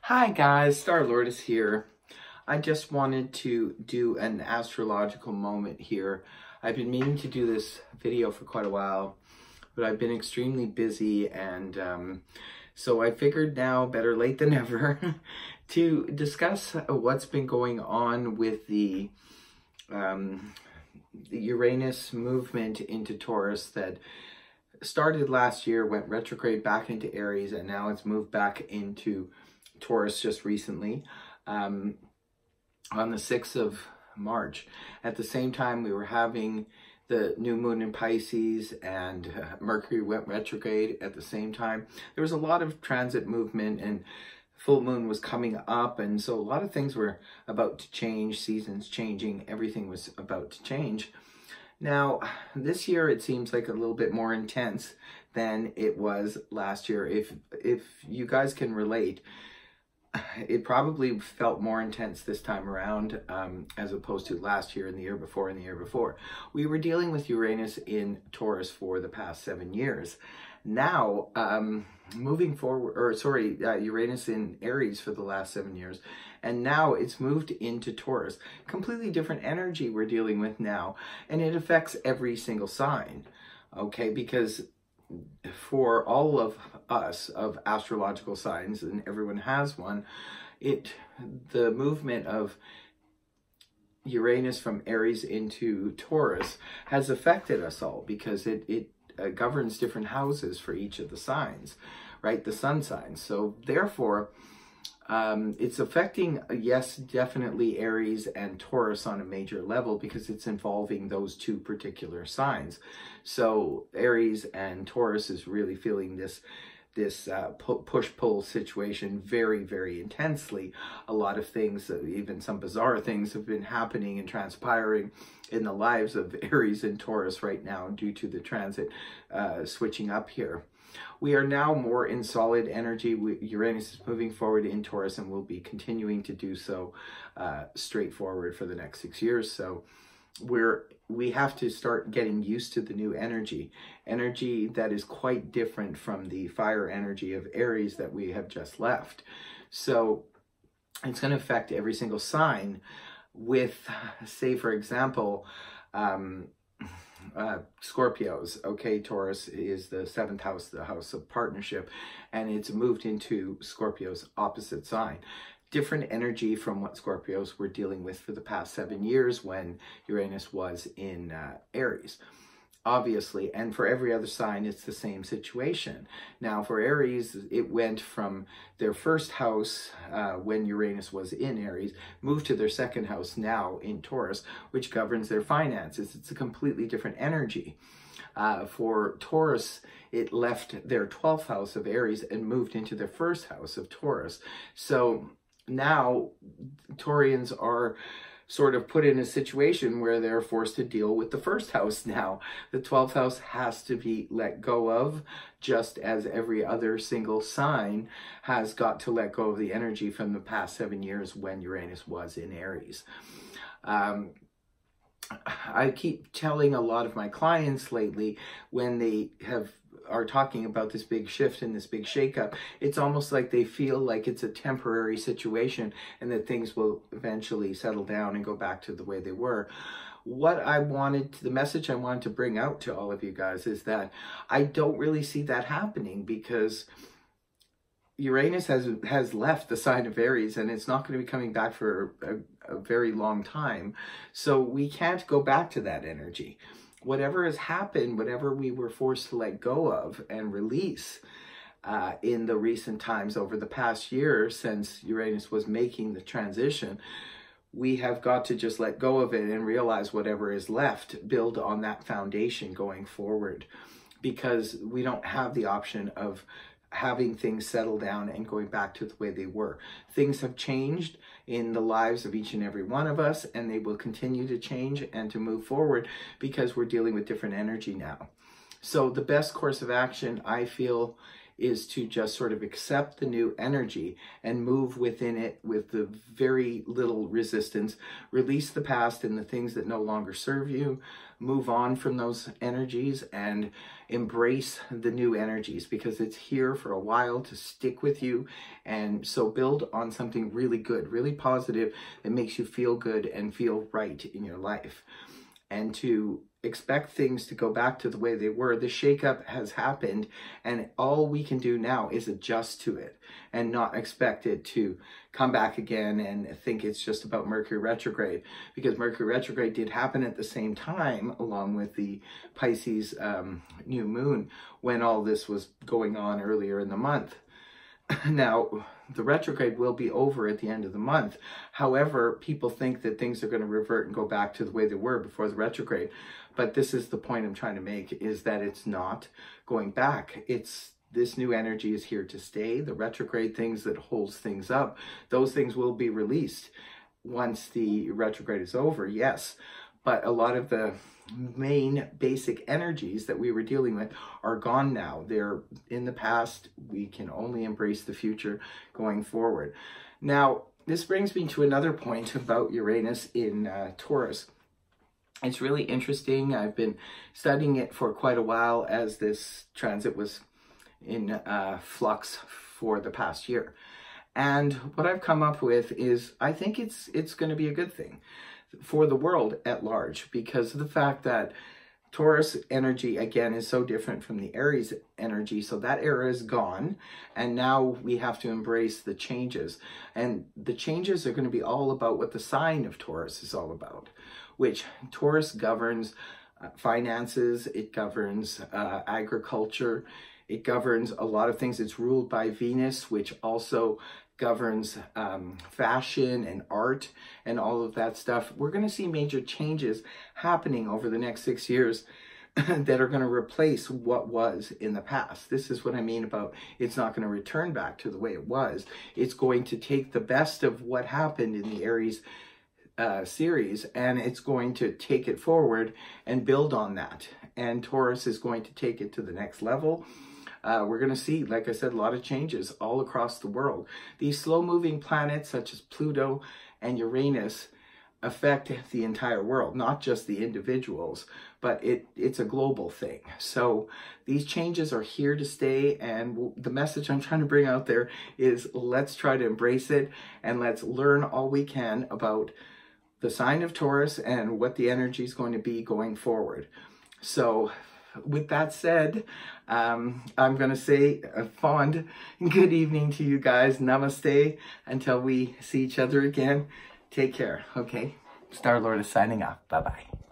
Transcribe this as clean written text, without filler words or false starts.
Hi guys, Star-Lord is here. I just wanted to do an astrological moment here. I've been meaning to do this video for quite a while, but I've been extremely busy, and so I figured now, better late than ever, to discuss what's been going on with the Uranus movement into Taurus that started last year, went retrograde back into Aries, and now it's moved back into Taurus just recently on the 6th of March. At the same time, we were having the new moon in Pisces, and Mercury went retrograde at the same time. There was a lot of transit movement, and full moon was coming up, and so a lot of things were about to change, seasons changing, everything was about to change. Now, this year it seems like a little bit more intense than it was last year. If you guys can relate, it probably felt more intense this time around as opposed to last year and the year before and the year before. We were dealing with Uranus in Taurus for the past 7 years. Now, moving forward, Uranus in Aries for the last 7 years, and now it's moved into Taurus. Completely different energy we're dealing with now, and it affects every single sign, okay? Because for all of us of astrological signs, and everyone has one, the movement of Uranus from Aries into Taurus has affected us all, because it governs different houses for each of the signs, right? The sun signs. So therefore, it's affecting, yes, definitely Aries and Taurus on a major level, because it's involving those two particular signs. So Aries and Taurus is really feeling this push-pull situation very, very intensely. A lot of things, even some bizarre things, have been happening and transpiring in the lives of Aries and Taurus right now due to the transit switching up here. We are now more in solid energy. Uranus is moving forward in Taurus and will be continuing to do so straightforward for the next 6 years. So we have to start getting used to the new energy that is quite different from the fire energy of Aries that we have just left. So it's going to affect every single sign with, say, for example, Scorpios. Okay, Taurus is the 7th house, the house of partnership, and it's moved into Scorpio's opposite sign. Different energy from what Scorpios were dealing with for the past 7 years when Uranus was in Aries, obviously. And for every other sign, it's the same situation. Now, for Aries, it went from their first house when Uranus was in Aries, moved to their second house now in Taurus, which governs their finances. It's a completely different energy. For Taurus, it left their 12th house of Aries and moved into their first house of Taurus. So now Taurians are sort of put in a situation where they're forced to deal with the first house now. The 12th house has to be let go of, just as every other single sign has got to let go of the energy from the past 7 years when Uranus was in Aries. I keep telling a lot of my clients lately, when they are talking about this big shift and this big shakeup, it's almost like they feel like it's a temporary situation and that things will eventually settle down and go back to the way they were. The message I wanted to bring out to all of you guys is that I don't really see that happening, because Uranus has left the sign of Aries, and it's not going to be coming back for a very long time. So we can't go back to that energy. Whatever has happened, whatever we were forced to let go of and release in the recent times over the past year since Uranus was making the transition, we have got to just let go of it and realize whatever is left, build on that foundation going forward, because we don't have the option of having things settle down and going back to the way they were. Things have changed in the lives of each and every one of us, and they will continue to change and to move forward, because we're dealing with different energy now. So the best course of action, I feel, is to just sort of accept the new energy and move within it with the very little resistance, release the past and the things that no longer serve you, move on from those energies and embrace the new energies, because it's here for a while to stick with you. And so build on something really good, really positive, that makes you feel good and feel right in your life. And to expect things to go back to the way they were. The shakeup has happened, and all we can do now is adjust to it and not expect it to come back again and think it's just about Mercury retrograde, because Mercury retrograde did happen at the same time along with the Pisces new moon when all this was going on earlier in the month. Now, the retrograde will be over at the end of the month. However, people think that things are going to revert and go back to the way they were before the retrograde. But this is the point I'm trying to make, is that it's not going back. This new energy is here to stay. The retrograde things that holds things up, those things will be released once the retrograde is over, yes. But a lot of the main basic energies that we were dealing with are gone now. They're in the past. We can only embrace the future going forward. Now, this brings me to another point about Uranus in Taurus. It's really interesting. I've been studying it for quite a while as this transit was in flux for the past year. And what I've come up with is, I think it's going to be a good thing for the world at large, because of the fact that Taurus energy, again, is so different from the Aries energy. So that era is gone, and now we have to embrace the changes. And the changes are going to be all about what the sign of Taurus is all about, which Taurus governs finances, it governs agriculture, it governs a lot of things. It's ruled by Venus, which also governs fashion and art and all of that stuff. We're going to see major changes happening over the next 6 years that are going to replace what was in the past. This is what I mean about it's not going to return back to the way it was. It's going to take the best of what happened in the Aries series, and it's going to take it forward and build on that. And Taurus is going to take it to the next level. We're going to see, like I said, a lot of changes all across the world. These slow-moving planets such as Pluto and Uranus affect the entire world, not just the individuals, but it's a global thing. So these changes are here to stay, and the message I'm trying to bring out there is, let's try to embrace it, and let's learn all we can about the sign of Taurus and what the energy is going to be going forward. So with that said, I'm going to say a fond good evening to you guys. Namaste until we see each other again. Take care, okay? Star Lord is signing off. Bye-bye.